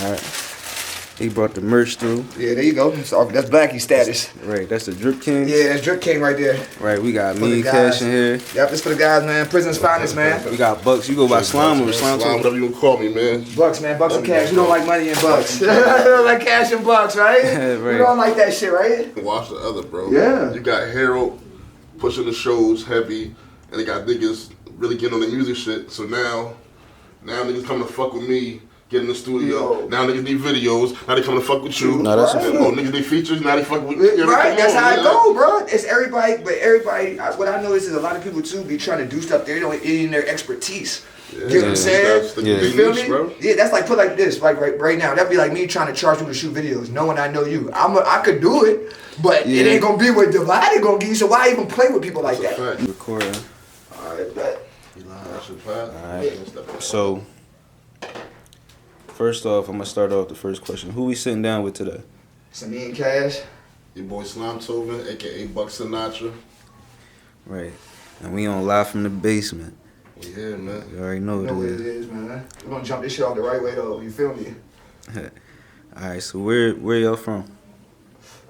All right. He brought the merch through. Yeah, there you go. So that's Blackie status. Right, that's the Drip King. Yeah, that's Drip King right there. Right, we got me Cash in here. Yep, this for the guys, man. Prison's finest, man. We got Bucks. You go by Slime or Slime? Whatever you call me, man. Bucks, man. Bucks and cash. You don't like money and bucks. You don't like cash and bucks, right? Right. You don't like that shit, right? Watch the other, bro. Yeah. You got Harold pushing the shows heavy, and they got niggas really getting on the music shit. So now niggas coming to fuck with me. Get in the studio. Yo. Now niggas need videos. Now they coming to fuck with you. No, that's a fact. Oh, niggas need features. Now they fuck with you. Right, that's how it go, bro. It's everybody, but everybody. What I notice is a lot of people too be trying to do stuff they don't in their expertise. Yeah. Get what I'm saying? You feel me? Bro. Yeah, that's like put like this, like right now. That'd be like me trying to charge you to shoot videos, knowing I know you. I could do it, but it ain't gonna be what Divided gonna give you. So why even play with people like that's that? Recording. Alright, bet. That's a fact. Alright. So, first off, I'm gonna start off the first question. Who we sitting down with today? It's Amin Cash. Your boy Slimetoven, aka Buck Sinatra. Right. And we on live from the basement. We here, man. You already know You know what what it it is. is, man. We're gonna jump this shit off the right way though. You feel me? Alright, so where y'all from?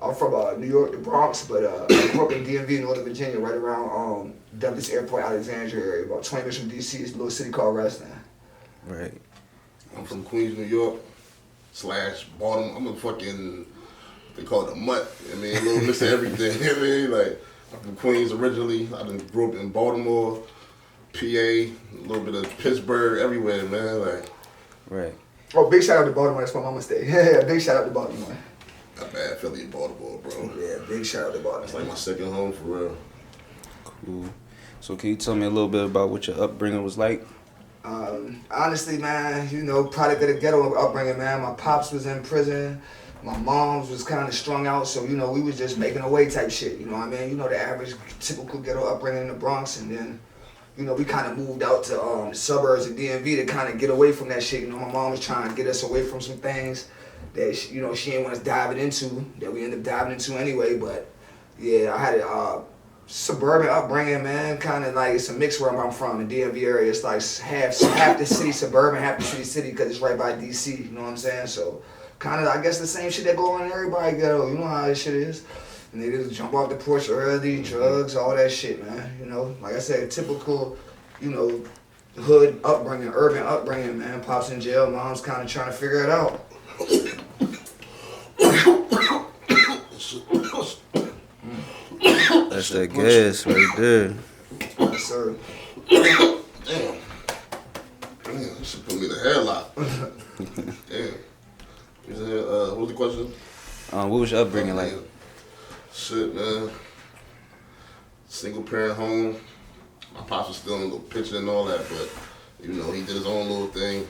I'm from New York, the Bronx, but I grew up in DMV, Northern Virginia, right around Douglas Airport, Alexandria area, about 20 minutes from DC. It's a little city called Reston. Right. I'm from Queens, New York, / Baltimore. I'm a fucking, they call it a mutt. I mean, a little mix of everything. I mean, like, I'm from Queens originally. I done grew up in Baltimore, PA, a little bit of Pittsburgh, everywhere, man. Like, Right. Oh, big shout out to Baltimore. That's where mama stay. Yeah, big shout out to Baltimore. not bad, Philly and Baltimore, bro. Yeah, big shout out to Baltimore. It's like my second home for real. Cool. So can you tell me a little bit about what your upbringing was like? Honestly, man, you know, product of the ghetto upbringing, man. My pops was in prison. My mom's was kind of strung out, so, you know, we was just making away type shit, you know what I mean? You know, the average, typical ghetto upbringing in the Bronx, and then, you know, we kind of moved out to the suburbs of DMV to kind of get away from that shit. You know, my mom was trying to get us away from some things that, she didn't want us diving into, that we ended up diving into anyway, but, yeah, I had a suburban upbringing, man. Kind of like, it's a mix where I'm from, the DMV area. It's like half the city suburban, half the city because it's right by DC, you know what I'm saying? So, kind of, I guess the same shit that go on in everybody ghetto. You know how this shit is. And they just jump off the porch early, drugs, all that shit, man. You know, like I said, typical, you know, hood upbringing, urban upbringing, man. Pops in jail, mom's kind of trying to figure it out. That's that gas right there. Yes, sir. Damn. Damn, she put me in the hairlock. Damn. What was the question? What was your upbringing like? Shit, man. Single parent home. My pops was still in a little picture and all that, but, you know, he did his own little thing.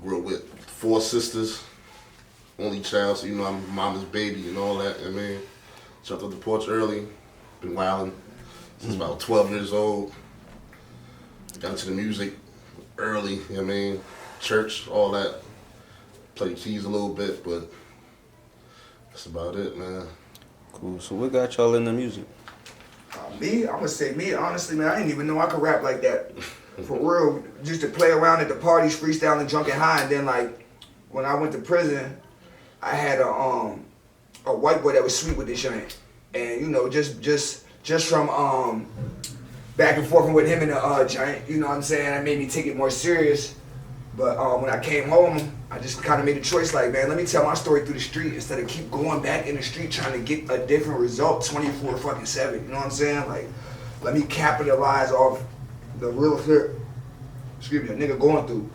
Grew up with 4 sisters. Only child, so, you know, I'm mama's baby and all that. I mean, jumped off the porch early. Been wilding since about 12 years old. Got into the music early, you know what I mean? Church, all that. Played keys a little bit, but that's about it, man. Cool. So what got y'all into music? Me, I'm gonna say me, honestly, man, I didn't even know I could rap like that. For real, just to play around at the parties, freestyling, drunk and high, and then like, when I went to prison, I had a white boy that was sweet with this joint. And you know, just from back and forth with him in the joint, you know what I'm saying, that made me take it more serious. But when I came home, I just kind of made a choice like, man, let me tell my story through the street instead of keep going back in the street trying to get a different result 24/7, you know what I'm saying? Like, let me capitalize off the real shit, excuse me, a nigga going through.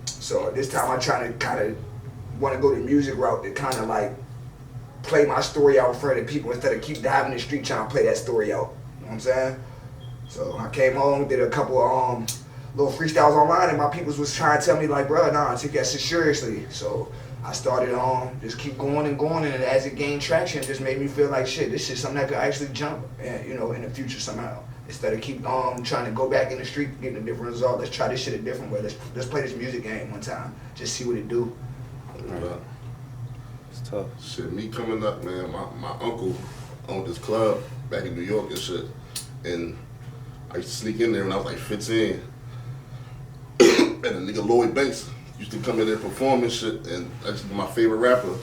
So this time I try to kind of want to go the music route to kind of like play my story out in front of people instead of keep diving in the street trying to play that story out, you know what I'm saying? So I came home, did a couple of little freestyles online, and my peoples was trying to tell me like, bro, nah, take that shit seriously. So I started just keep going, and as it gained traction, it just made me feel like shit, this shit something that could actually jump, and, you know, in the future somehow. Instead of keep trying to go back in the street, getting a different result, let's try this shit a different way. Let's play this music game one time, just see what it do. Right. It's tough. Shit, me coming up, man, my uncle owned this club back in New York and shit. And I used to sneak in there when I was like 15. And a nigga Lloyd Banks used to come in there perform and shit, and that's my favorite rapper.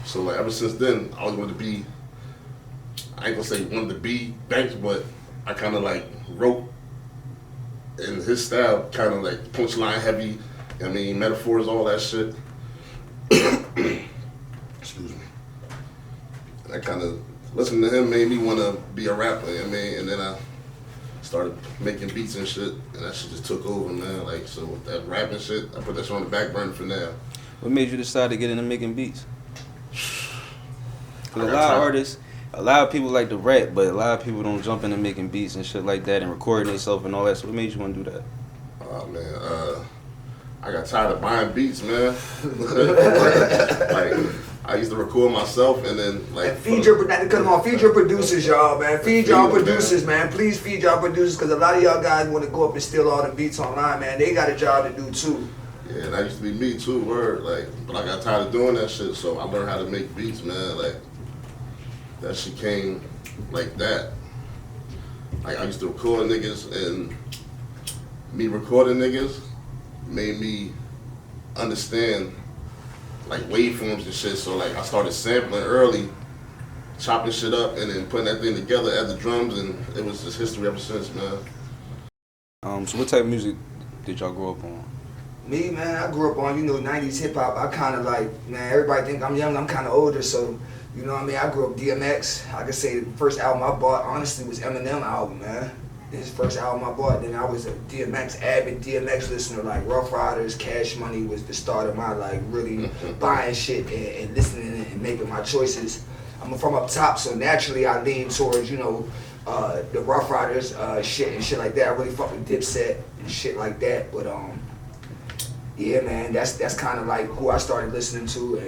So like ever since then, I always wanted to be. I ain't gonna say wanted to be Banks, but I kind of like wrote in his style, kind of like punchline heavy. I mean, metaphors, all that shit. Excuse me. And I kind of listening to him made me want to be a rapper. I mean, and then I started making beats and shit, and that shit just took over, man. Like, so with that rapping shit, I put that shit on the back burner for now. What made you decide to get into making beats? Cause a lot of people like to rap, but a lot of people don't jump into making beats and shit like that and recording themselves and all that. So what made you want to do that? Oh man, I got tired of buying beats, man. Like I used to record myself and then like. And feed your producers, y'all, man. Feed y'all producers, man. Please feed y'all producers, cause a lot of y'all guys want to go up and steal all the beats online, man. They got a job to do too. Yeah, and that used to be me too, word. Like, but I got tired of doing that shit, so I learned how to make beats, man. Like, that shit came like that. Like, I used to record niggas, and me recording niggas made me understand, like, waveforms and shit. So, like, I started sampling early, chopping shit up, and then putting that thing together as the drums, and it was just history ever since, man. So what type of music did y'all grow up on? Me, man, I grew up on, 90s hip hop. I kind of like, man, everybody think I'm young, I'm kind of older, so, you know what I mean? I grew up DMX. I could say the first album I bought, honestly, was Eminem album, man. His first album I bought, then I was a avid DMX listener, like Rough Riders, Cash Money was the start of my, like, really buying shit and listening and making my choices. I'm from up top, so naturally I lean towards, the Rough Riders shit and shit like that. I really fuck with Dipset and shit like that, but, yeah, man, that's kind of like who I started listening to.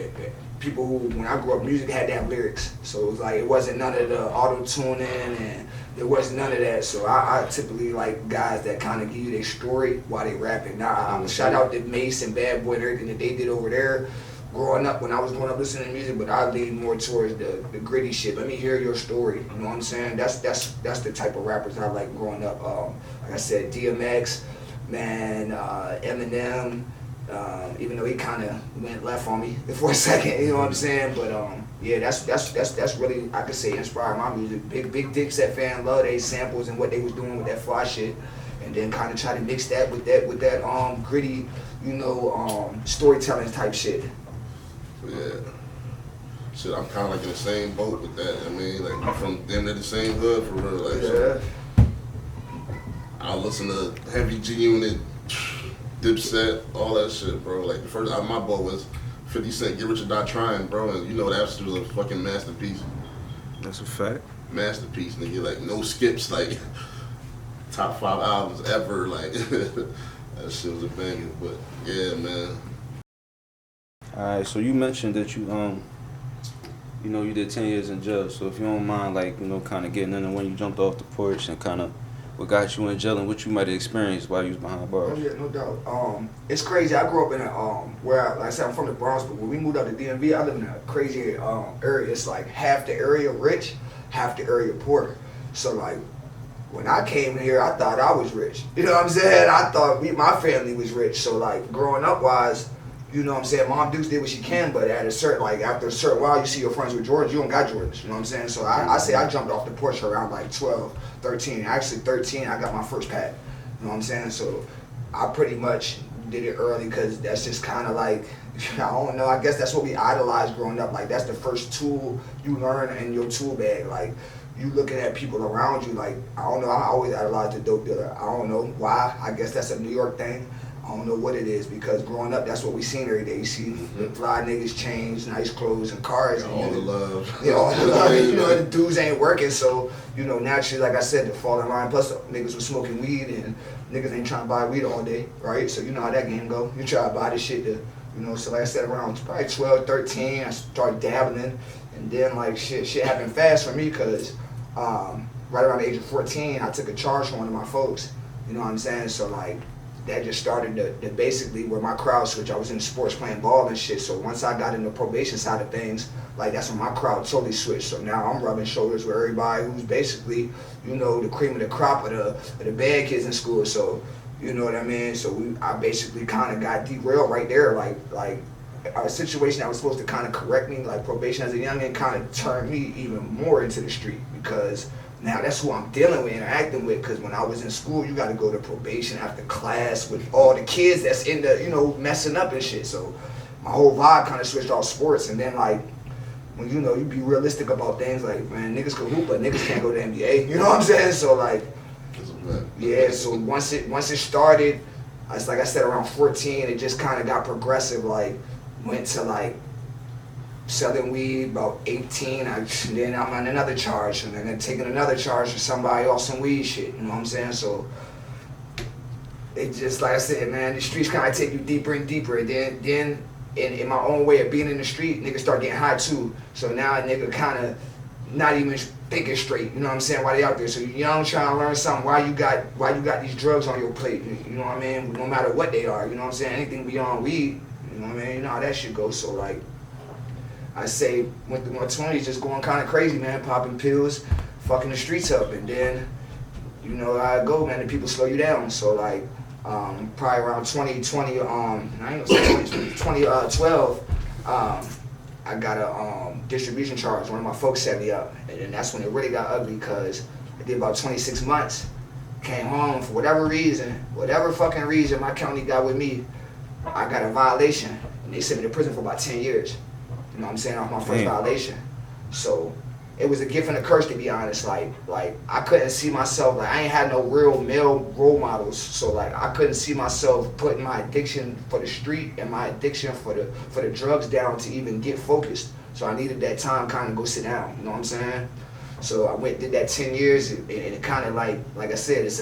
People who, when I grew up, music had to have lyrics. So it was like, it wasn't none of the auto-tuning and there wasn't none of that. So I typically like guys that kind of give you their story while they rapping. Now, shout out to Mace and Bad Boy and everything that they did over there growing up, when I was growing up listening to music, but I lean more towards the gritty shit. Let me hear your story, you know what I'm saying? That's the type of rappers I like growing up. Like I said, DMX, man, Eminem, even though he kind of went left on me for a second, you know what I'm saying? But yeah, that's really, I could say, inspired my music. Big Dipset fan, love they samples and what they was doing with that fly shit, and then kind of try to mix that with that gritty, storytelling type shit. Yeah. Shit, I'm kind of like in the same boat with that. I mean, like, I'm from damn near the same hood for real. Like, Yeah. I listen to Heavy G Unit, Dipset, all that shit, bro. Like, the first album I bought was 50 Cent, Get Rich or Die Trying, bro. And that was a fucking masterpiece. That's a fact. Masterpiece, nigga. Like, no skips, like, top 5 albums ever. Like, that shit was a banger. But, yeah, man. Alright, so you mentioned that you you did 10 years in jail. So if you don't mind, like, kind of getting into when you jumped off the porch and kind of what got you in jail and what you might have experienced while you was behind bars. Oh yeah, no doubt. It's crazy. I grew up in like I said, I'm from the Bronx, but when we moved up to DMV, I live in a crazy area. It's like half the area rich, half the area poor. So like, when I came here, I thought I was rich. You know what I'm saying? I thought my family was rich. So like, growing up wise, you know what I'm saying? Mom Dukes did what she can, but after a certain while, you see your friends with Jordans, you don't got Jordans. You know what I'm saying? So I say I jumped off the porch around like 12, 13. Actually 13, I got my first pack. You know what I'm saying? So I pretty much did it early because that's just kind of like, I don't know, I guess that's what we idolized growing up. Like, that's the first tool you learn in your tool bag. Like, you looking at people around you, like, I don't know, I always idolized the dope dealer. I don't know why. I guess that's a New York thing. I don't know what it is, because growing up, that's what we seen every day. You see fly niggas, chains, nice clothes, and cars. All the love. Yeah, all the love. The dudes ain't working, so, naturally, like I said, the fall in line. Plus, niggas was smoking weed, and niggas ain't trying to buy weed all day, right? So you know how that game go. You try to buy this shit to, so like I said, around probably 12, 13, I started dabbling, and then, like, shit happened fast for me, because right around the age of 14, I took a charge from one of my folks, you know what I'm saying? So, like, that just started the basically where my crowd switched. I was in sports playing ball and shit, so once I got in the probation side of things, like, that's when my crowd totally switched. So now I'm rubbing shoulders with everybody who's basically, the cream of the crop of the bad kids in school. So, You know what I mean? So I basically kind of got derailed right there. Like a situation that was supposed to kind of correct me, like probation as a youngin, kind of turned me even more into the street because now that's who I'm dealing with, interacting with. Because when I was in school, you got to go to probation after class with all the kids that's in the, you know, messing up and shit. So my whole vibe kind of switched off sports. And then like when you know you be realistic about things, like man, niggas can hoop, but niggas can't go to the NBA. You know what I'm saying? So like. Yeah, so once it started, it's like I said, around 14, it just kind of got progressive. Like, went to like selling weed about 18. Then I'm on another charge, and then taking another charge for somebody off some weed shit. You know what I'm saying? So it just like I said, man, the streets kind of take you deeper and deeper. And then in my own way of being in the street, niggas start getting high too. So now a nigga kind of not even thinking straight, you know what I'm saying, while they out there. So you young trying to learn something, why you got these drugs on your plate, you know what I mean, no matter what they are, you know what I'm saying, anything beyond weed, you know what I mean, you know how that shit goes. So like, I say, went through my 20s just going kind of crazy, man, popping pills, fucking the streets up, and then, you know how I go, man, the people slow you down. So like, probably around 2020, I ain't gonna say 2012, I got a distribution charge. One of my folks set me up, and then that's when it really got ugly because I did about 26 months. Came home for whatever fucking reason my county got with me, I got a violation, and they sent me to prison for about 10 years. You know what I'm saying, off my first violation. So it was a gift and a curse, to be honest. Like I couldn't see myself, like I ain't had no real male role models, so like I couldn't see myself putting my addiction for the street and my addiction for the drugs down to even get focused. So I needed that time kind of go sit down, you know what I'm saying? So I did that 10 years, and it kind of like I said, it's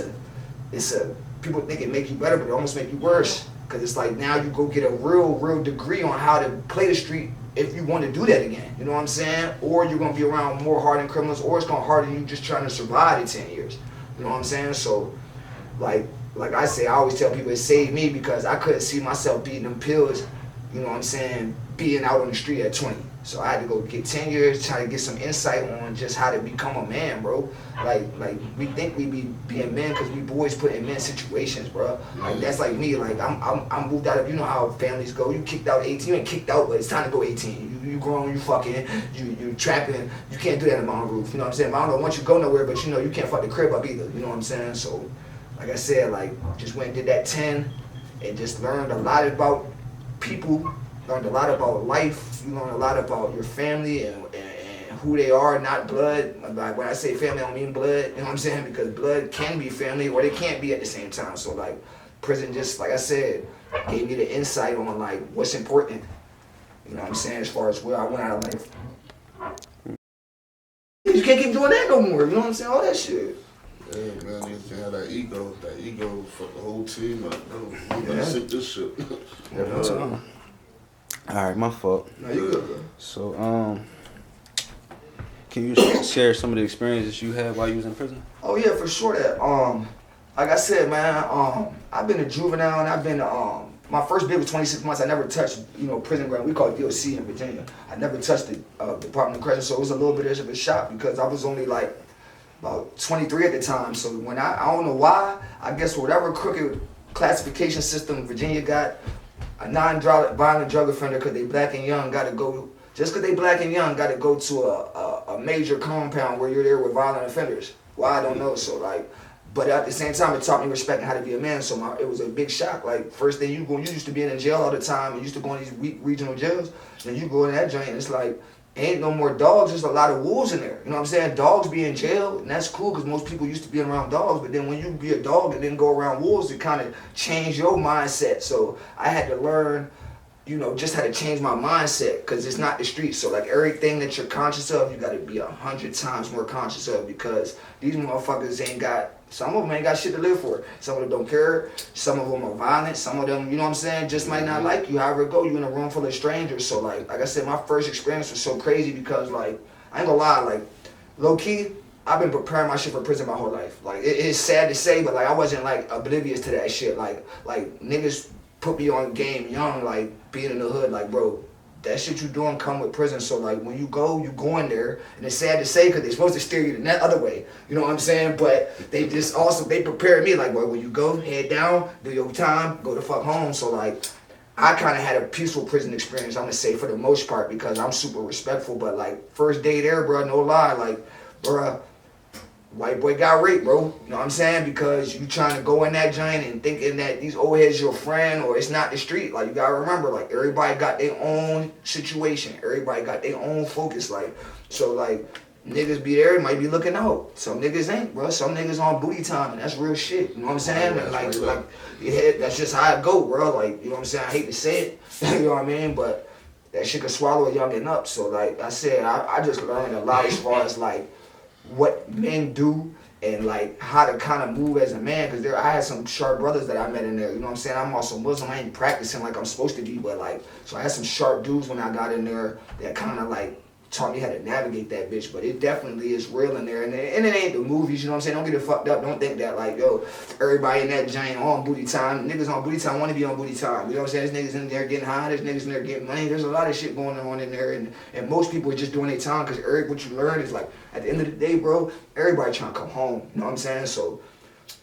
a people think it make you better, but it almost make you worse, because it's like now you go get a real degree on how to play the street if you want to do that again, you know what I'm saying? Or you're going to be around more hardened criminals, or it's going to harden you just trying to survive the 10 years, you know what I'm saying? So like I say, I always tell people it saved me because I couldn't see myself beating them pills, you know what I'm saying, being out on the street at 20. So I had to go get 10 years, try to get some insight on just how to become a man, bro. Like we think we be being men because we boys put in men situations, bro. Like that's like me. Like I'm moved out of, you know how families go. You kicked out 18, you ain't kicked out, but it's time to go 18. You grown, you fucking, you trapping. You can't do that in my own roof. You know what I'm saying? I don't know once you go nowhere, but you know you can't fuck the crib up either. You know what I'm saying? So like I said, like just went and did that 10, and just learned a lot about people. Learned a lot about life. You learn a lot about your family and who they are, not blood. Like when I say family, I don't mean blood. You know what I'm saying? Because blood can be family, or they can't be at the same time. So like, prison just, like I said, gave me the insight on like what's important. You know what I'm saying? As far as where I went out of life. You can't keep doing that no more. You know what I'm saying? All that shit. Yeah, man, you can have that ego fuck the whole team up. You gotta sip this shit. Yeah, Alright, my fault. no, you good, bro. So, can you share some of the experiences you had while you was in prison? Oh yeah, for sure. That like I said, man, I've been a juvenile, and I've been my first bid was 26 months. I never touched, you know, prison ground. We call it DOC in Virginia. I never touched the Department of Corrections, so it was a little bit of a shock because I was only like about 23 at the time. So when I don't know why, I guess whatever crooked classification system Virginia got, a non-violent drug offender, because they black and young, got to go, just because they black and young, got to go to a major compound where you're there with violent offenders. Why, I don't know. So like, but at the same time, it taught me respect and how to be a man. So it was a big shock. Like, first thing you used to be in jail all the time, you used to go in these weak regional jails, then you go in that joint, and it's like, ain't no more dogs, there's a lot of wolves in there. You know what I'm saying? Dogs be in jail, and that's cool because most people used to be around dogs, but then when you be a dog and then go around wolves, it kind of changed your mindset. So I had to learn, you know, just how to change my mindset, because it's not the streets. So like everything that you're conscious of, you got to be 100 times more conscious of, because these motherfuckers ain't got, some of them ain't got shit to live for. Some of them don't care. Some of them are violent. Some of them, you know what I'm saying, just might not like you. However it go, you in a room full of strangers. So like I said, my first experience was so crazy because like, I ain't gonna lie, like low key, I've been preparing my shit for prison my whole life. Like it's sad to say, but like I wasn't like oblivious to that shit. Like niggas put me on game young, like being in the hood, like bro, that shit you doing come with prison. So like when you go in there, and it's sad to say because they're supposed to steer you the other way. You know what I'm saying? But they just also they prepared me like, well, when you go, head down, do your time, go the fuck home. So like I kind of had a peaceful prison experience. I'm gonna say for the most part because I'm super respectful. But like first day there, bro, no lie, like, bro. White boy got raped, bro. You know what I'm saying? Because you trying to go in that joint and thinking that these old heads your friend or it's not the street. Like, you gotta remember, like, everybody got their own situation. Everybody got their own focus. Like, so, like, niggas be there, might be looking out. Some niggas ain't, bro. Some niggas on booty time, and that's real shit. You know what I'm saying? And like, yeah, that's just how it go, bro. Like, you know what I'm saying? I hate to say it. You know what I mean? But that shit can swallow a youngin' up. So, like I said, I just learned a lot as far as, like, what men do and like how to kind of move as a man, because I had some sharp brothers that I met in there. You know what I'm saying? I'm also Muslim. I ain't practicing like I'm supposed to be, but like, so I had some sharp dudes when I got in there that kind of like taught me how to navigate that bitch. But it definitely is real in there, and it ain't the movies. You know what I'm saying? Don't get it fucked up. Don't think that like, yo, everybody in that giant on booty time. Niggas on booty time want to be on booty time. You know what I'm saying? There's niggas in there getting high. There's niggas in there getting money. There's a lot of shit going on in there, and most people are just doing their time because what you learn is like at the end of the day, bro, everybody trying to come home. You know what I'm saying? So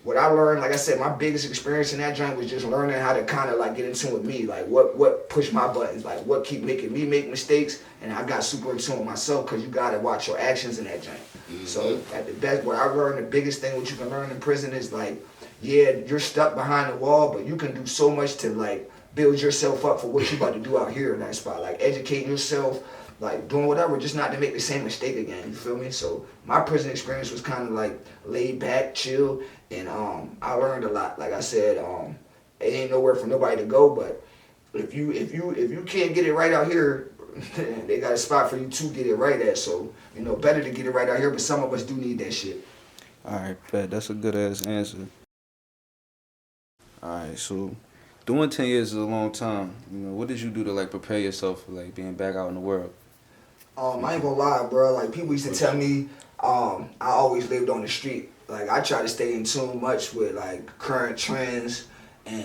what I learned, like I said, my biggest experience in that joint was just learning how to kind of like get in tune with me, like what pushed my buttons, like what keep making me make mistakes, and I got super in tune with myself because you gotta watch your actions in that joint. Mm-hmm. So at the best, what I learned, the biggest thing what you can learn in prison is like, yeah, you're stuck behind the wall, but you can do so much to like build yourself up for what you about to do out here in that spot, like educating yourself, like doing whatever, just not to make the same mistake again, you feel me? So my prison experience was kind of like laid back, chill, and I learned a lot. Like I said, it ain't nowhere for nobody to go, but if you can't get it right out here, they got a spot for you to get it right at. So, you know, better to get it right out here, but some of us do need that shit. Alright, bet. That's a good ass answer. Alright, so doing 10 years is a long time. You know, what did you do to like prepare yourself for like being back out in the world? I ain't gonna lie, bro. Like, people used to tell me I always lived on the street. Like, I try to stay in tune much with like current trends and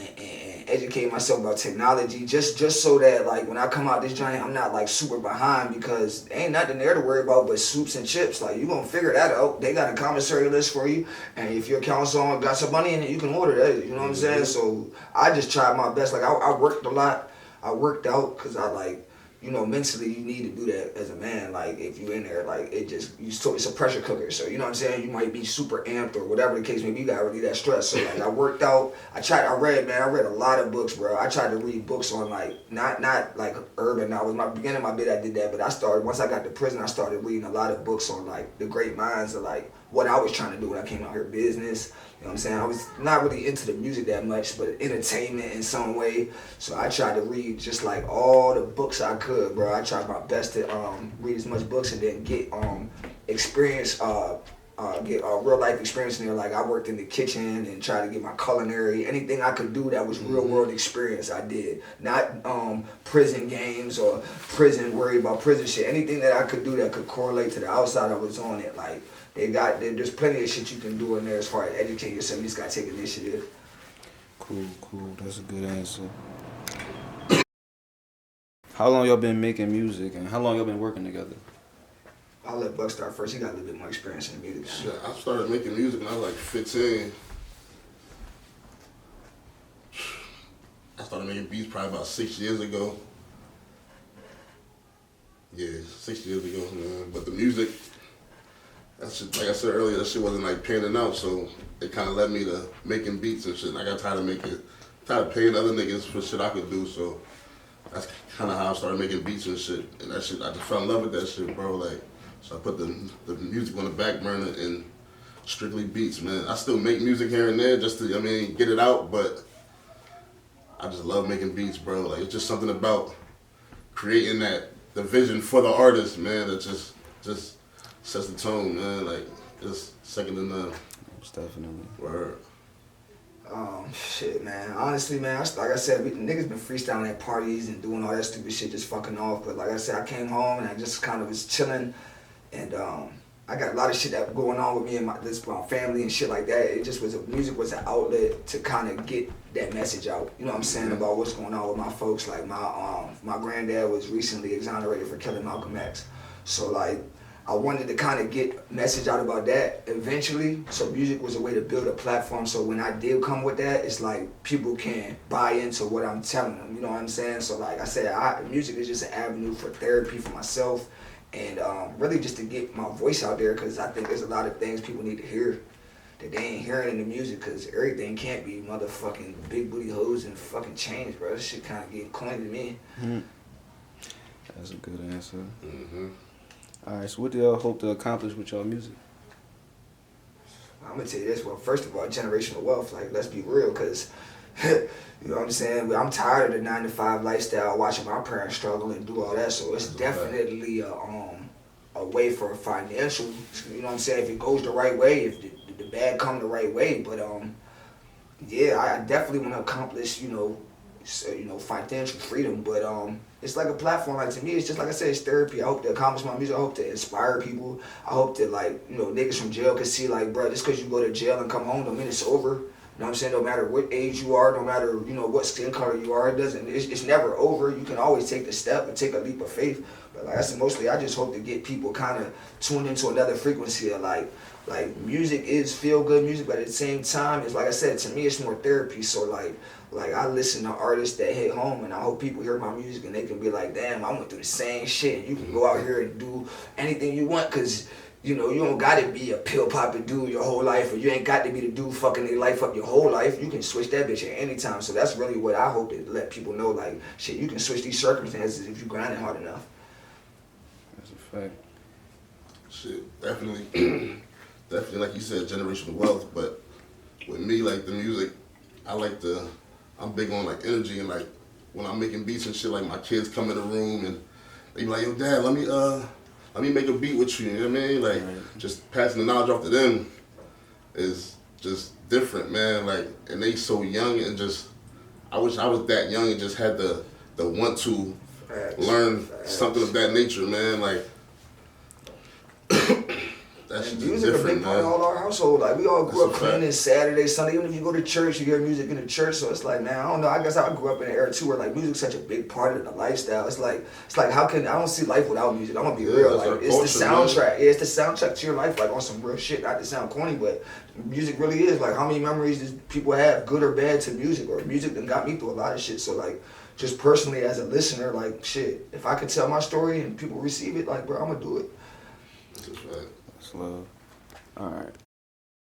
educate myself about technology, just so that like when I come out this joint, I'm not like super behind, because ain't nothing there to worry about but soups and chips. Like, you gonna figure that out. They got a commissary list for you, and if your account's on got some money in it, you can order that. You know what I'm saying? So I just tried my best. Like, I worked a lot. I worked out because I like, you know, mentally you need to do that as a man. Like, if you in there, like, it's a pressure cooker. So, you know what I'm saying? You might be super amped or whatever the case may be. You gotta relieve that stress. So, like, I worked out. I read a lot of books, bro. I tried to read books on, like, not like urban novels. My beginning of my bit, I did that. But once I got to prison, I started reading a lot of books on, like, the great minds of, like, what I was trying to do when I came out here, business. You know what I'm saying? I was not really into the music that much, but entertainment in some way. So I tried to read just like all the books I could, bro. I tried my best to read as much books and then get experience, get real life experience in there. Like, I worked in the kitchen and tried to get my culinary, anything I could do that was real world experience, I did. Not prison games or worry about prison shit. Anything that I could do that could correlate to the outside, I was on it. Like, there's plenty of shit you can do in there as far as educating yourself. You just gotta take initiative. Cool. That's a good answer. How long y'all been making music, and how long y'all been working together? I'll let Buck start first. He got a little bit more experience in the music. Shit, I started making music when I was like 15. I started making beats probably about 6 years ago. Yeah, 6 years ago, man. But the music, that shit, like I said earlier, that shit wasn't like panning out, so it kind of led me to making beats and shit. And I got tired of paying other niggas for shit I could do, so that's kind of how I started making beats and shit. And that shit, I just fell in love with that shit, bro. Like, so I put the music on the back burner and strictly beats, man. I still make music here and there just to, get it out, but I just love making beats, bro. Like, it's just something about creating the vision for the artist, man, that just sets the tone, man. Like, it's second to none. Most definitely. Word. Shit, man. Honestly, man, like I said, niggas been freestyling at parties and doing all that stupid shit, just fucking off. But like I said, I came home and I just kind of was chilling, and I got a lot of shit that going on with me and my family and shit like that. It just music was an outlet to kind of get that message out. You know what I'm saying, about what's going on with my folks. Like my granddad was recently exonerated for killing Malcolm X. So like I wanted to kind of get message out about that eventually. So music was a way to build a platform. So when I did come with that, it's like people can buy into what I'm telling them. You know what I'm saying? So like I said, music is just an avenue for therapy for myself, and really just to get my voice out there, because I think there's a lot of things people need to hear that they ain't hearing in the music, because everything can't be motherfucking big booty hoes and fucking chains, bro. This shit kind of getting corny to me. That's a good answer. Mm-hmm. All right, so what do y'all hope to accomplish with y'all music? I'm gonna tell you this. Well, first of all, generational wealth. Like, let's be real, because you know what I'm saying. I'm tired of the 9-to-5 lifestyle, watching my parents struggle and do all that. So it's definitely a way for financial. You know what I'm saying. If it goes the right way, if the bag come the right way. But yeah, I definitely want to accomplish financial freedom. But it's like a platform. Like, to me, it's just like I said, it's therapy. I hope to accomplish my music. I hope to inspire people. I hope that, like, niggas from jail can see, like, bro, just because you go to jail and come home don't mean it's over. You know what I'm saying? No matter what age you are, no matter, what skin color you are, it's never over. You can always take the step and take a leap of faith. But like I said, mostly I just hope to get people kind of tuned into another frequency of like music is feel good music, but at the same time, it's like I said, to me it's more therapy. So like I listen to artists that hit home, and I hope people hear my music and they can be like, damn, I went through the same shit. You can go out here and do anything you want, because you don't gotta be a pill popping dude your whole life, or you ain't got to be the dude fucking their life up your whole life. You can switch that bitch at any time. So that's really what I hope to let people know. Like, shit, you can switch these circumstances if you grind it hard enough. That's a fact. Shit, definitely, definitely, like you said, generational wealth. But with me, like the music, I'm big on like energy, and like when I'm making beats and shit, like my kids come in the room and they be like, yo, Dad, let me make a beat with you. You know what I mean? Like, just passing the knowledge off to them is just different, man. Like, and they so young, and just, I wish I was that young and just had the want to learn something of that nature, man. Like, that's just music different, a big part of all our household. Like, we all grew up cleaning Saturday, Sunday. Even if you go to church, you hear music in the church. So it's like, man, I don't know. I guess I grew up in an era too where like music's such a big part of the lifestyle. It's like how can I don't see life without music. I'm gonna be real. Like, it's the soundtrack. Yeah, it's the soundtrack to your life. Like, on some real shit. Not to sound corny, but music really is. Like, how many memories does people have, good or bad, to music? Or music that got me through a lot of shit. So like, just personally as a listener, like, shit, if I could tell my story and people receive it, like, bro, I'm gonna do it. That's right. That's love. All right.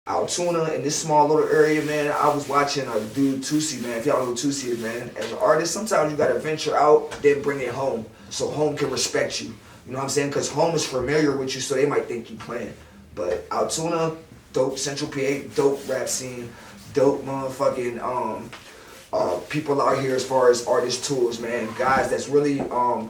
Altoona, in this small little area, man, I was watching a dude, Tusi, man. If y'all know who Tusi is, man. As an artist, sometimes you gotta venture out, then bring it home, so home can respect you. You know what I'm saying? Because home is familiar with you, so they might think you playing. But Altoona, dope Central PA, dope rap scene, dope motherfucking people out here as far as artist tools, man. Guys that's really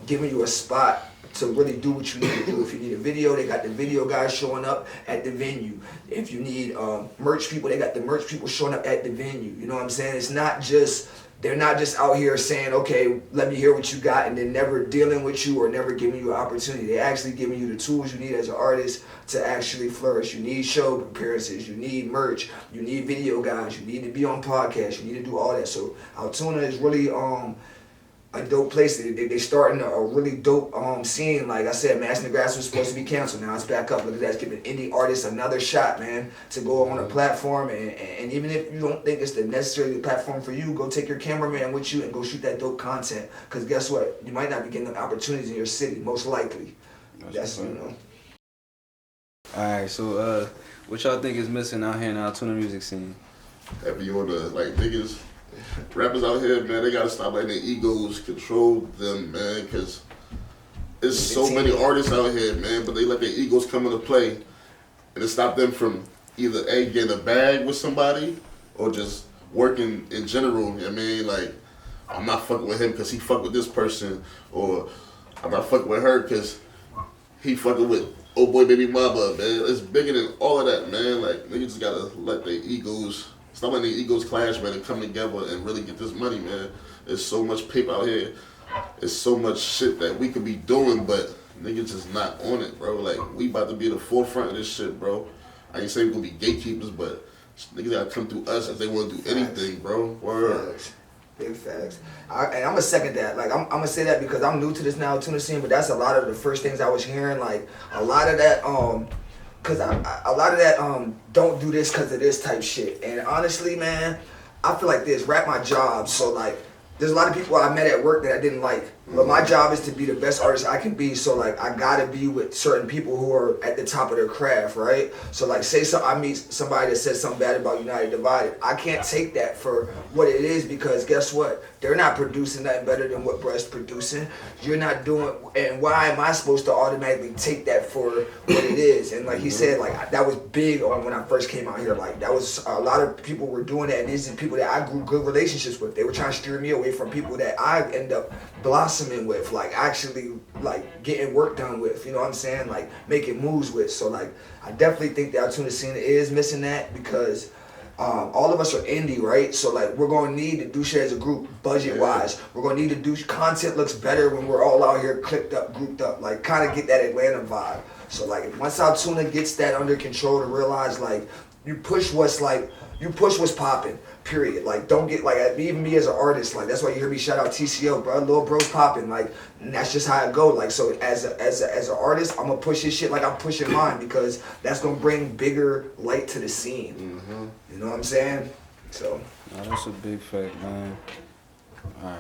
giving you a spot to really do what you need to do. If you need a video, they got the video guys showing up at the venue. If you need merch people, they got the merch people showing up at the venue. You know what I'm saying? They're not just out here saying, okay, let me hear what you got, and then never dealing with you or never giving you an opportunity. They're actually giving you the tools you need as an artist to actually flourish. You need show appearances, you need merch, you need video guys, you need to be on podcasts, you need to do all that. So Altoona is really a dope place. They starting a really dope scene. Like I said, Mass in the Grass was supposed to be canceled. Now it's back up. Look at that. It's giving indie artists another shot, man, to go on a platform. And even if you don't think it's the necessarily platform for you, go take your cameraman with you and go shoot that dope content. Because guess what? You might not be getting the opportunities in your city, most likely. That's you know. All right, so what y'all think is missing out here in the Altoona music scene? If you wanna, like, niggas, rappers out here, man, they gotta stop letting their egos control them, man, because there's so many artists out here, man, but they let their egos come into play, and it stop them from either A, getting a bag with somebody, or just working in general. I mean, like, I'm not fucking with him because he fuck with this person, or I'm not fucking with her because he fucking with old boy baby mama, man. It's bigger than all of that, man. Like, niggas just gotta let their egos, stop letting their egos clash, man, and come together and really get this money, man. There's so much paper out here. There's so much shit that we could be doing, but niggas just not on it, bro. Like, we about to be at the forefront of this shit, bro. I ain't saying we're gonna be gatekeepers, but Niggas gotta come through us if they want to do anything, bro. Word. Facts. Big facts. And I'm gonna second that. Like I'm gonna say that because I'm new to this now, tuna scene. But that's a lot of the first things I was hearing. Like a lot of that, cause a lot of that, don't do this cause of this type shit. And honestly, man, I feel like this. Rap my job. So like, there's a lot of people I met at work that I didn't like. But my job is to be the best artist I can be. So like, I gotta be with certain people who are at the top of their craft, right? So like, say I meet somebody that says something bad about United Divided. I can't take that for what it is because guess what? They're not producing nothing better than what Bruh's producing. You're not doing, and why am I supposed to automatically take that for what it is? And like he said, like that was big on when I first came out here. Like that was, a lot of people were doing that, and these are people that I grew good relationships with. They were trying to steer me away from people that I end up blossoming with, like actually like getting work done with, you know what I'm saying? Like making moves with. So like I definitely think the Altoona scene is missing that because all of us are indie, right? So like we're gonna need to do shit as a group, budget wise. We're gonna need to do content looks better when we're all out here clicked up, grouped up, like kind of get that Atlanta vibe. So like once Altoona gets that under control to realize like you push what's popping, period. Like don't get like even me as an artist, like that's why you hear me shout out TCO, bro. Lil Bro's popping, like and that's just how it go. Like so as an artist, I'm gonna push his shit like I'm pushing mine because that's gonna bring bigger light to the scene. Mm-hmm. You know what I'm saying? So That's a big fact, man. Alright.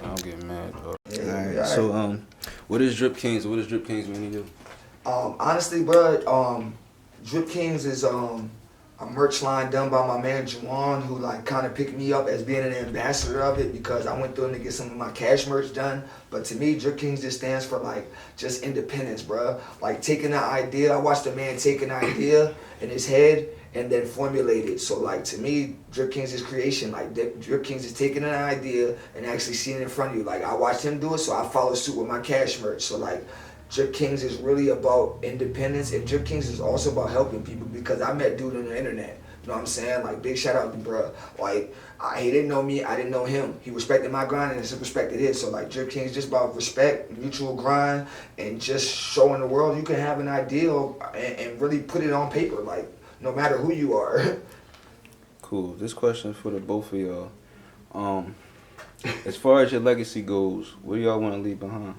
I don't get mad, though. yeah, Alright. right. So what is Drip Kings mean to you? Honestly, bro, Drip Kings is a merch line done by my man Juwan, who like kind of picked me up as being an ambassador of it because I went through him to get some of my cash merch done. But to me, Drip Kings just stands for like just independence, bro. Like taking an idea, I watched a man take an idea in his head and then formulate it. So like to me, Drip Kings is creation. Like Drip Kings is taking an idea and actually seeing it in front of you. Like I watched him do it, so I follow suit with my cash merch. So like Drip Kings is really about independence, and Drip Kings is also about helping people because I met dude on the internet. You know what I'm saying? Like big shout out to bruh. Like he didn't know me, I didn't know him. He respected my grind and I respected his. So like Drip Kings just about respect, mutual grind, and just showing the world you can have an ideal and really put it on paper. Like no matter who you are. Cool. This question is for the both of y'all. As far as your legacy goes, what do y'all want to leave behind?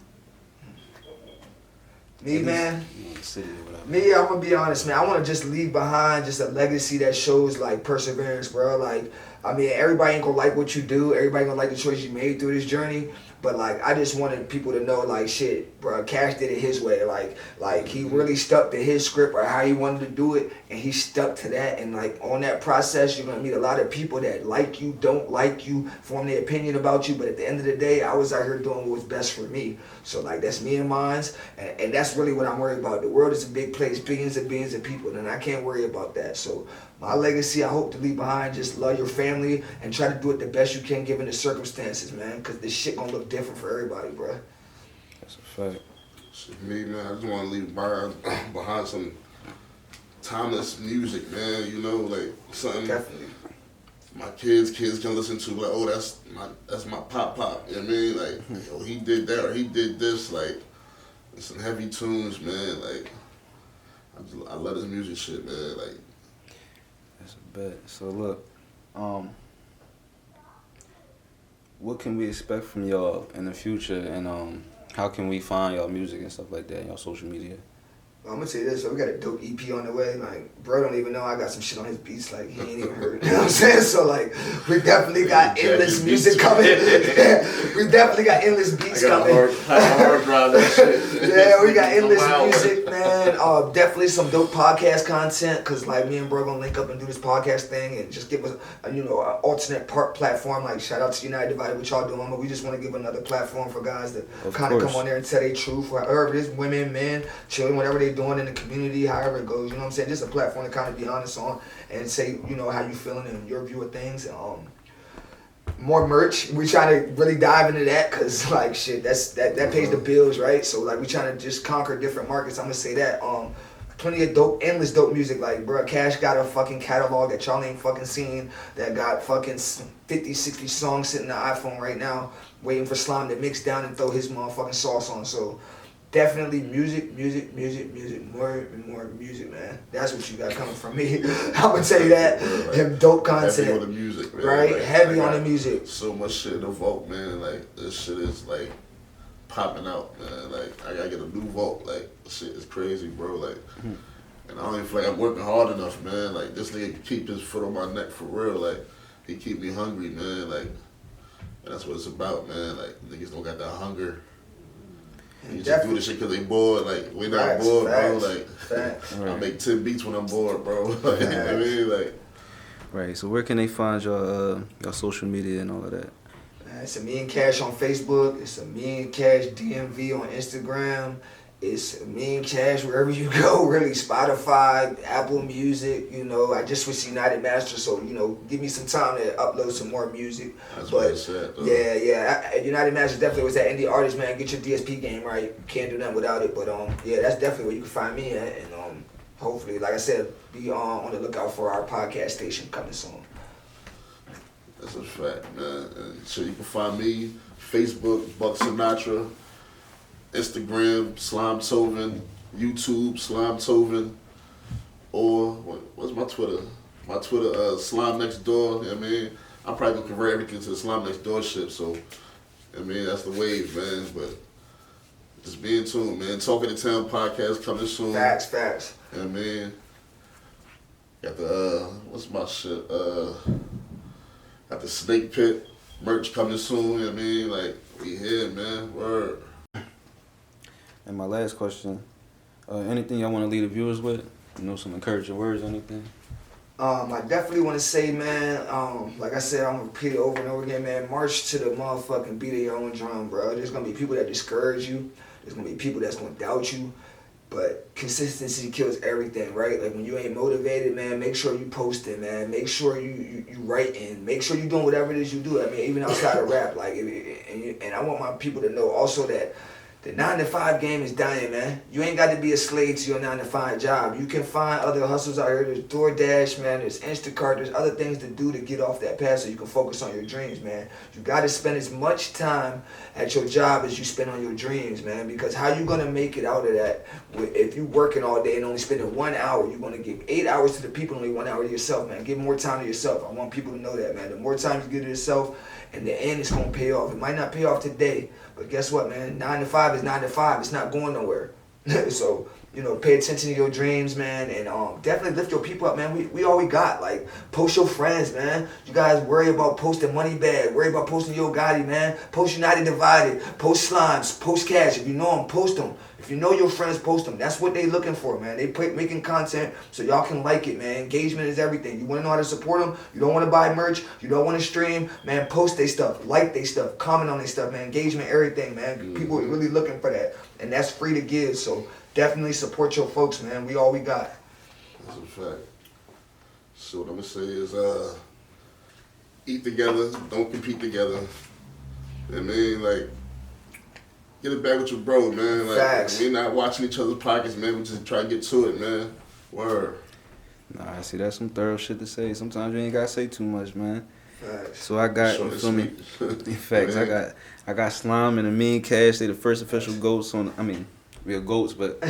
Me, man. City or whatever. Me, I'm gonna be honest, man. I want to just leave behind just a legacy that shows like perseverance, bro. Like, I mean, everybody ain't gonna like what you do. Everybody gonna like the choice you made through this journey. But like, I just wanted people to know, like, shit, bro. Cash did it his way. Like he really stuck to his script or how he wanted to do it, and he stuck to that. And like on that process, you're gonna meet a lot of people that like you, don't like you, form their opinion about you. But at the end of the day, I was out here doing what was best for me. So like that's me and mine's, and that's really what I'm worried about. The world is a big place, billions and billions of people, and I can't worry about that. So my legacy, I hope to leave behind, just love your family and try to do it the best you can given the circumstances, man. Cause this shit gonna look different for everybody, bro. That's a fact. Shit, me, man, I just want to leave behind some timeless music, man. You know, like something Definitely. my kids can listen to. Like, oh, that's my pop. You know what I mean? Like, yo, he did that or he did this. Like, some heavy tunes, man. Like, I love this music shit, man. Like. That's a bet. So look, what can we expect from y'all in the future, and how can we find y'all music and stuff like that, y'all social media? I'm gonna say this, so we got a dope EP on the way. Like, bro don't even know I got some shit on his beats, like, he ain't even heard it. You know what I'm saying? So, like, we definitely got endless music coming. We definitely got endless beats coming. Hard drive that shit. Yeah, we got endless music, man. Definitely some dope podcast content, because, like, me and bro gonna link up and do this podcast thing and just give us, an alternate platform. Like, shout out to United Divided, what y'all doing, but we just want to give another platform for guys that kind of come on there and tell their truth, whoever it is, women, men, children, whatever they doing in the community, however it goes, you know what I'm saying? Just a platform to kind of be honest on and say, how you feeling and your view of things. More merch. We try to really dive into that because, like, shit, that pays the bills, right? So, like, we trying to just conquer different markets. I'm gonna say that. Plenty of dope, endless dope music. Like, bro, Cash got a fucking catalog that y'all ain't fucking seen, that got fucking 50, 60 songs sitting on the iPhone right now, waiting for Slime to mix down and throw his motherfucking sauce on. So, definitely music, more and more music, man. That's what you got coming from me. I'm gonna tell you that. Like, Him dope content. heavy on the music, man. Right? Like, Heavy on the music. So much shit in the vault, man. Like, this shit is like popping out, man. Like, I gotta get a new vault. Like, shit is crazy, bro. Like, and I don't even feel like I'm working hard enough, man. Like, this nigga keep his foot on my neck for real. Like, he keep me hungry, man. Like, and that's what it's about, man. Like, niggas don't got that hunger. You just do this shit because they bored. Like, we not bored, bro. Like, I make 10 beats when I'm bored, bro. Like, you know what I mean? Like, right. So where can they find your social media and all of that? It's Amin Cash on Facebook. It's Amin Cash DMV on Instagram. It's Amin Cash wherever you go, really. Spotify, Apple Music, you know. I just switched to United Master, so, you know, give me some time to upload some more music. That's but what I said, though. Yeah. United Master definitely was that indie artist, man. Get your DSP game right. You can't do nothing without it. But yeah, that's definitely where you can find me at. And hopefully, like I said, be on the lookout for our podcast station coming soon. That's a fact, man. And so you can find me, Facebook, Buck Sinatra, Instagram, Slimetoven, YouTube, Slimetoven, or what's my Twitter? My Twitter, Slime Next Door. You know what I mean? I'm probably gonna convert everything to the Slime Next Door shit. So, I mean, that's the wave, man. But just be in tune, man. Talking to Town podcast coming soon. Facts. You know what I mean? Got the what's my shit? Got the Snake Pit merch coming soon. You know what I mean? Like, we here, man. Word. And my last question, anything y'all want to leave the viewers with? You know, some encouraging words or anything? I definitely want to say, man, like I said, I'm going to repeat it over and over again, man. March to the motherfucking beat of your own drum, bro. There's going to be people that discourage you. There's going to be people that's going to doubt you. But consistency kills everything, right? Like, when you ain't motivated, man, make sure you posting, man. Make sure you writing. Make sure you doing whatever it is you do. I mean, even outside of rap. Like, and I want my people to know also that the 9-to-5 game is dying, man. You ain't got to be a slave to your 9-to-5 job. You can find other hustles out here. There's DoorDash, man. There's Instacart. There's other things to do to get off that path so you can focus on your dreams, man. You got to spend as much time at your job as you spend on your dreams, man. Because how you going to make it out of that if you working all day and only spending 1 hour? You're going to give 8 hours to the people, only 1 hour to yourself, man. Give more time to yourself. I want people to know that, man. The more time you give to yourself, in the end, it's going to pay off. It might not pay off today, but guess what, man? 9-to-5 is 9-to-5. It's not going nowhere. So, you know, pay attention to your dreams, man, and definitely lift your people up, man. We all we got. Like, post your friends, man. You guys worry about posting Money Bag, worry about posting Yo Gotti, man. Post United Divided, post Slimes, post Cash. If you know them, post them. If you know your friends, post them. That's what they looking for, man. They making content so y'all can like it, man. Engagement is everything. You want to know how to support them? You don't want to buy merch? You don't want to stream? Man, post their stuff, like their stuff, comment on their stuff, man. Engagement, everything, man. People are really looking for that, and that's free to give. So definitely support your folks, man. We all we got. That's a fact. So what I'm gonna say is, eat together, don't compete together. You know what I mean? Like, get it back with your bro, man. Like, Facts. we not watching each other's pockets, man. We just try to get to it, man. Word. Nah, I see, that's some thorough shit to say. Sometimes you ain't gotta say too much, man. Facts. So I got, Short you and feel me? sweet. Facts. I got Slime and Amin Cash. They the first official goats on. I mean, real goats, but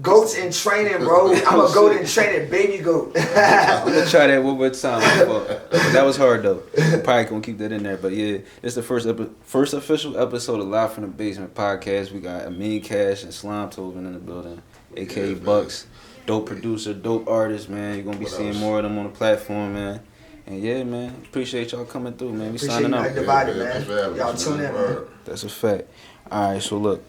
Goats in training, bro. I'm a goat in training, baby goat. I'm gonna try that one more time. But that was hard though. I'm probably gonna keep that in there. But yeah, it's the first official episode of Live from the Basement podcast. We got Amin Cash and Slimetoven in the building, aka Bucks. Dope producer, dope artist, man. You're gonna be seeing more of them on the platform, man. And yeah, man, appreciate y'all coming through, man. We Appreciate signing you, out. Divided, Yeah, man. man. Y'all tune in, man. That's a fact. All right, so look.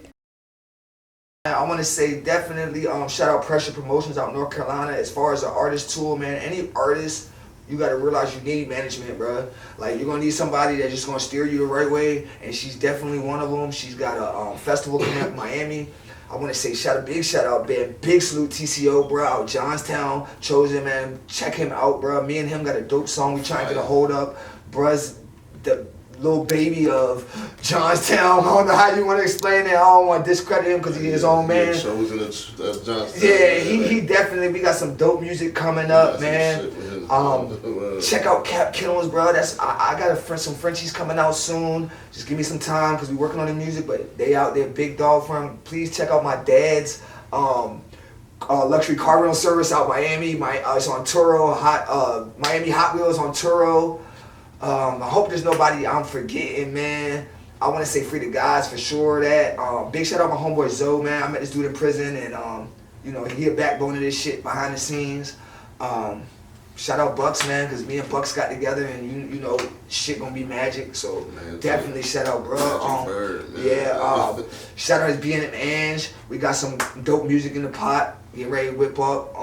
I want to say definitely shout out Pressure Promotions out in North Carolina. As far as an artist tool, man, any artist, you got to realize you need management, bro. Like, you're going to need somebody that's just going to steer you the right way, and she's definitely one of them. She's got a festival coming up in Miami. I want to say big shout out, man. Big salute TCO, bro, out Johnstown. Chosen, man. Check him out, bro. Me and him got a dope song we trying to get a hold of. Bruh's little baby of Johnstown. I don't know how you want to explain it. I don't want to discredit him because he's his own man. Chosen Johnstown. Yeah, he definitely. We got some dope music coming up, man. Check out Cap Kennels, bro. I got some Frenchies coming out soon. Just give me some time because we working on the music, but they out there, big dog for him. Please check out my dad's luxury car rental service out Miami. It's on Turo. Miami Hot Wheels on Turo. I hope there's nobody I'm forgetting, man. I want to say free the guys for sure. That big shout out my homeboy Zoe, man. I met this dude in prison, and you know, he a backbone of this shit behind the scenes. Shout out Bucks, man, because me and Bucks got together, and you know, shit gonna be magic. So man, definitely shout out, bro. Shout out his BN and Ange. We got some dope music in the pot. Getting ready to whip up.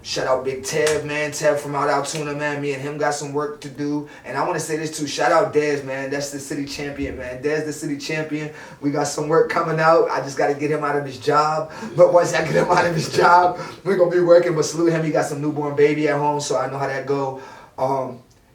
Shout out Big Tev, man. Tev from out Altoona, man. Me and him got some work to do. And I want to say this too. Shout out Dez, man. That's the city champion, man. Dez, the city champion. We got some work coming out. I just got to get him out of his job. But once I get him out of his job, we're going to be working. But salute him. He got some newborn baby at home, so I know how that go.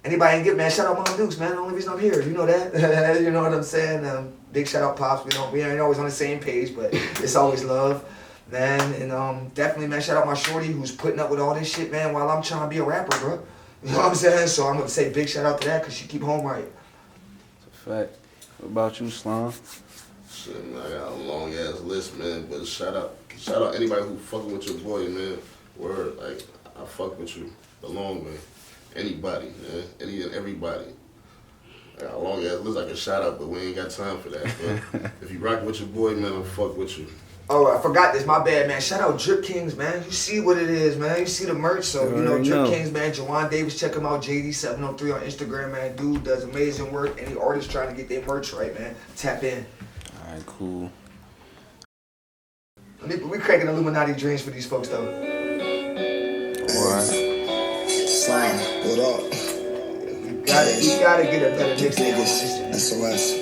Anybody ain't get, man, shout out Mom Dukes, man. The only reason I'm here. You know that? You know what I'm saying? Big shout out Pops. We ain't always on the same page, but it's always love. Man, and definitely, man, shout out my shorty who's putting up with all this shit, man, while I'm trying to be a rapper, bro. You know what I'm saying? So I'm going to say big shout out to that because she keep home right. It's a fact. What about you, Slime? Shit, man, I got a long-ass list, man, but shout out anybody who fucking with your boy, man. Word, like, I fuck with you the long way. Anybody, man, any and everybody. I got a long-ass list I can shout out, but we ain't got time for that. But if you rock with your boy, man, I fuck with you. Oh, I forgot this. My bad, man. Shout out Drip Kings, man. You see what it is, man. You see the merch. So, you know, Drip Kings, man. Jawan Davis, check him out. JD703 on Instagram, man. Dude does amazing work. Any artist trying to get their merch right, man. Tap in. All right, cool. We cracking Illuminati dreams for these folks, though. All right. Slime, what up? You gotta get a better mix. Niggas, SOS.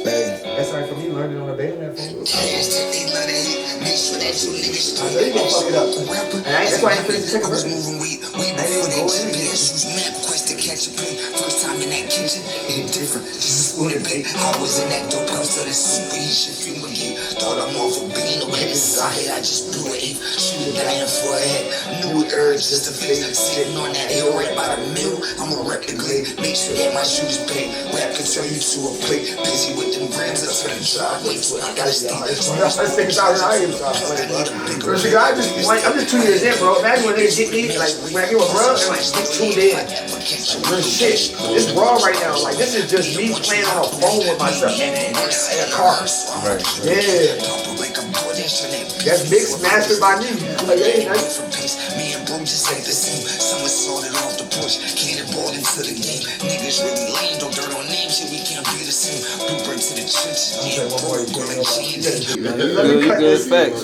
Babe. That's right for me, learning on a bed that phone. I know you gonna fuck it up. That's why I ain't finished the second verse. I ain't even go in again. First time in that kitchen, it different, just a spoon and bait. I was in that dope house, so that super he should feel again. Thought I'm off of being no head inside, I just blew an 8. Shoot a guy in the forehead, knew it urged just to face. Sitting on that hill right by the mill, I'ma rep the glade. Make sure that my shoes paid. Rap can turn you to a plate. Busy with them brands up to the driveway, so I gotta stay. Let's take it out. I'm just 2 years in, bro. Imagine when they get me, like when I get with bro, and like it's tuned in. Real shit. It's raw right now. Like this is just me playing on a phone with myself in a car. Right. Yeah. That's mixed, mastered by me. Like, hey, me and bro just ain't the same. Someone sorted off the push, cannonball into the game. Niggas really lame, don't dirt on names, shit, we can't be the same. Blueprint to the church, yeah, bro, You good facts.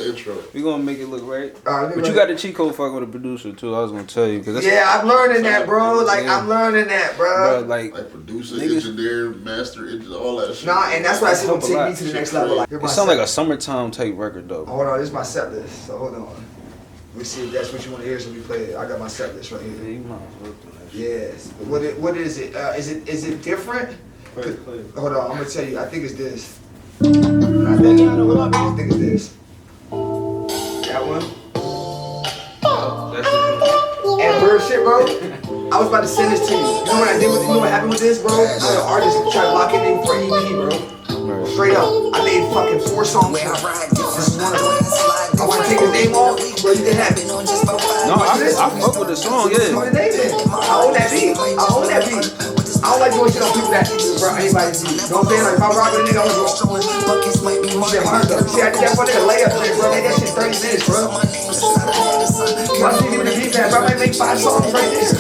We gonna make it look right. But you got the cheat code fuck with a producer too. I was gonna tell you cause yeah, I'm learning that, bro. Like I'm learning that, bro. Like producer, engineer, master, all that shit. Nah, and that's why I said gonna take me to the next level. Like, it sounds like a summertime type record though. Hold on, this is my set list. So hold on. We see if that's what you want to hear, so we play it. I got my set list right here. Yeah, you might as well do that shit. Yes. What is it? Is it different? Play. Hold on, I'm gonna tell you. I think it's this. I think it's this. That one. That's it. And real shit, bro. I was about to send this to you. You know what I did with? You know what happened with this, bro? The artist tried to lock it in for EP, bro. Straight up. I made fucking 4 songs. This is one of them. I want to take his name off, but you didn't have it. No, I fuck with the song, yeah. I own that beat. I don't like doing shit on people that, bro, anybody. You know what I'm saying? Like, if I rock with a nigga, I'm gonna go. Shit, hard though. See, I did that for that layup shit, bro. Made that shit 30 minutes, bro. I didn't even the beat, man, bro. I might make 5 songs right there.